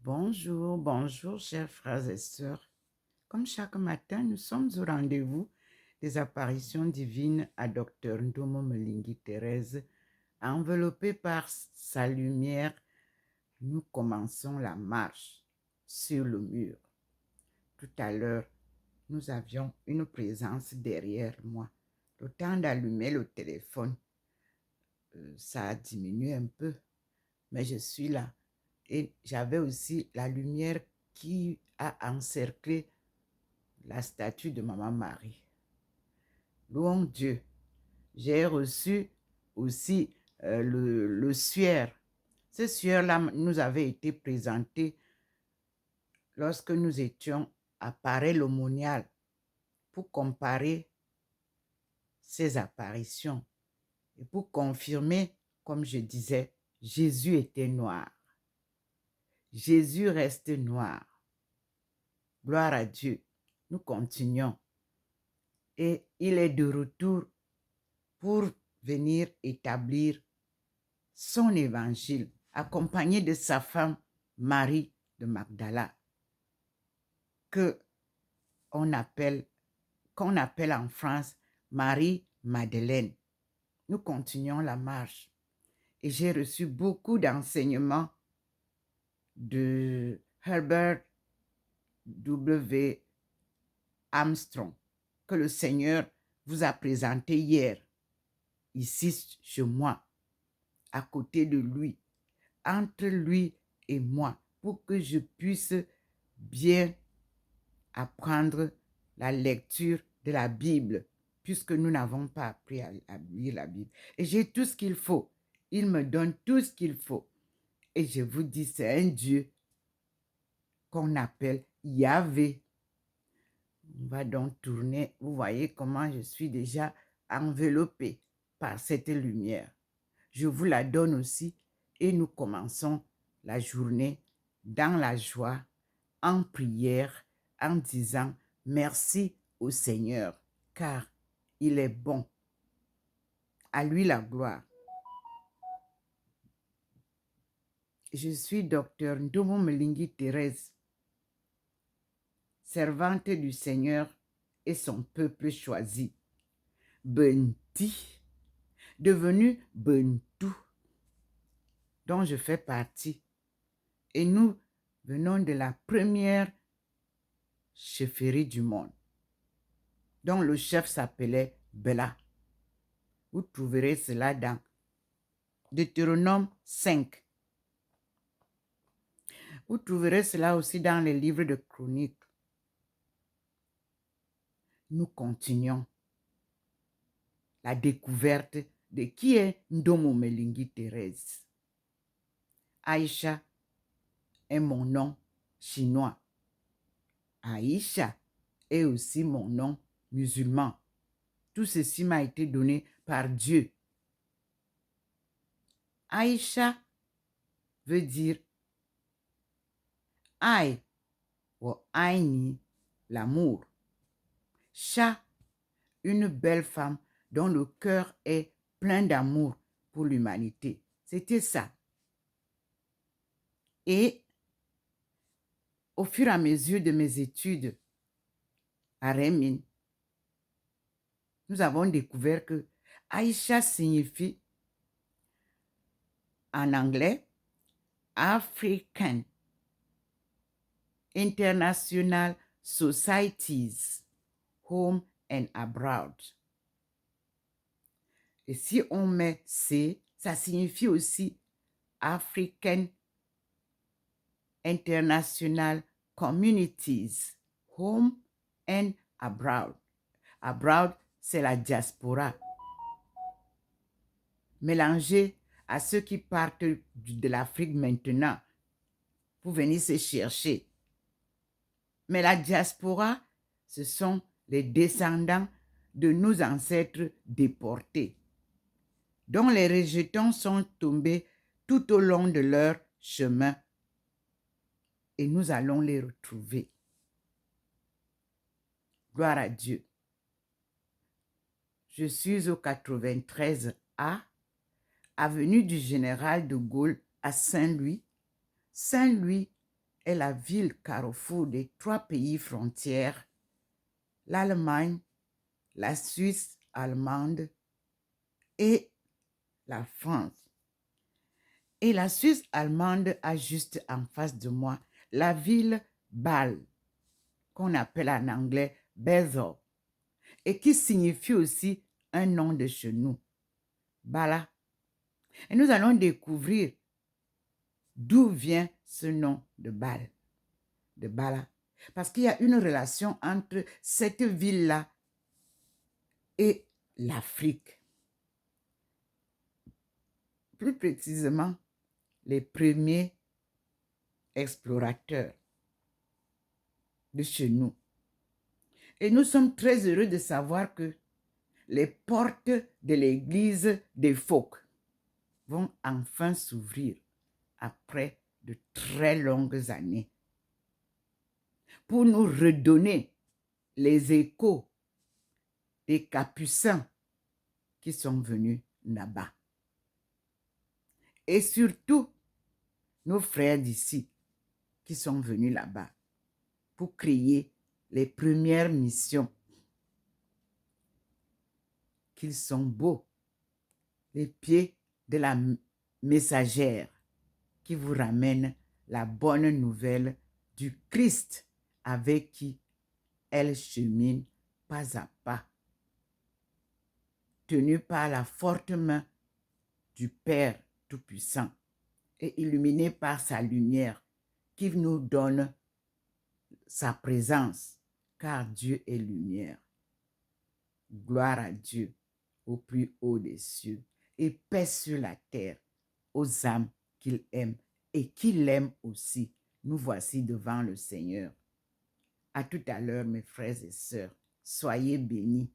Bonjour, bonjour, chers frères et sœurs. Comme chaque matin, nous sommes au rendez-vous des apparitions divines à Dr Ndomo Mlingi Thérèse. Enveloppés par sa lumière, nous commençons la marche sur le mur. Tout à l'heure, nous avions une présence derrière moi. Le temps d'allumer le téléphone, ça a diminué un peu, mais je suis là. Et j'avais aussi la lumière qui a encerclé la statue de Maman Marie. Louons Dieu. J'ai reçu aussi le suaire. Ce suaire-là nous avait été présenté lorsque nous étions à Paray-le-Monial pour comparer ces apparitions et pour confirmer, comme je disais, Jésus était noir. Jésus reste noir. Gloire à Dieu. Nous continuons. Et il est de retour pour venir établir son évangile, accompagné de sa femme Marie de Magdala, qu'on appelle en France Marie-Madeleine. Nous continuons la marche et j'ai reçu beaucoup d'enseignements de Herbert W. Armstrong que le Seigneur vous a présenté hier, ici chez moi, à côté de lui, entre lui et moi, pour que je puisse bien apprendre la lecture de la Bible, puisque nous n'avons pas appris à lire la Bible. Et j'ai tout ce qu'il faut. Il me donne tout ce qu'il faut. Et je vous dis, c'est un Dieu qu'on appelle Yahvé. On va donc tourner. Vous voyez comment je suis déjà enveloppée par cette lumière. Je vous la donne aussi et nous commençons la journée dans la joie, en prière, en disant merci au Seigneur, car il est bon. À lui la gloire. Je suis docteur Ndomo Mlingi Thérèse, servante du Seigneur et son peuple choisi. Benti, devenu Bentou, dont je fais partie. Et nous venons de la première chefferie du monde, dont le chef s'appelait Bela. Vous trouverez cela dans Deutéronome 5. Vous trouverez cela aussi dans les livres de Chroniques. Nous continuons la découverte de qui est Ndomo Mlingi Thérèse. Aïcha est mon nom chinois. Aïcha est aussi mon nom musulman. Tout ceci m'a été donné par Dieu. Aïcha veut dire Aï ou Aïni, l'amour. Cha, une belle femme dont le cœur est plein d'amour pour l'humanité. C'était ça. Et au fur et à mesure de mes études à Remin, nous avons découvert que Aïcha signifie en anglais African International Societies, Home and Abroad. Et si on met C, ça signifie aussi African International Communities, Home and Abroad. Abroad, c'est la diaspora. Mélangé à ceux qui partent de l'Afrique maintenant pour venir se chercher. Mais la diaspora, ce sont les descendants de nos ancêtres déportés, dont les rejetons sont tombés tout au long de leur chemin. Et nous allons les retrouver. Gloire à Dieu. Je suis au 93A, avenue du Général de Gaulle à Saint-Louis, Saint-Louis est la ville carrefour des 3 pays frontières, l'Allemagne, la Suisse allemande et la France. Et la Suisse allemande a juste en face de moi la ville Bâle, qu'on appelle en anglais Basel, et qui signifie aussi un nom de chez nous, Bala. Et nous allons découvrir d'où vient ce nom de Bâle, de Bala. Parce qu'il y a une relation entre cette ville-là et l'Afrique. Plus précisément, les premiers explorateurs de chez nous. Et nous sommes très heureux de savoir que les portes de l'église des Phoques vont enfin s'ouvrir après de très longues années pour nous redonner les échos des Capucins qui sont venus là-bas. Et surtout, nos frères d'ici qui sont venus là-bas pour créer les premières missions. Qu'ils sont beaux, les pieds de la messagère qui vous ramène la bonne nouvelle du Christ avec qui elle chemine pas à pas, tenue par la forte main du Père Tout-Puissant et illuminée par sa lumière qui nous donne sa présence, car Dieu est lumière. Gloire à Dieu au plus haut des cieux et paix sur la terre aux âmes qu'il aime et qui l'aiment aussi. Nous voici devant le Seigneur. À tout à l'heure, mes frères et sœurs. Soyez bénis.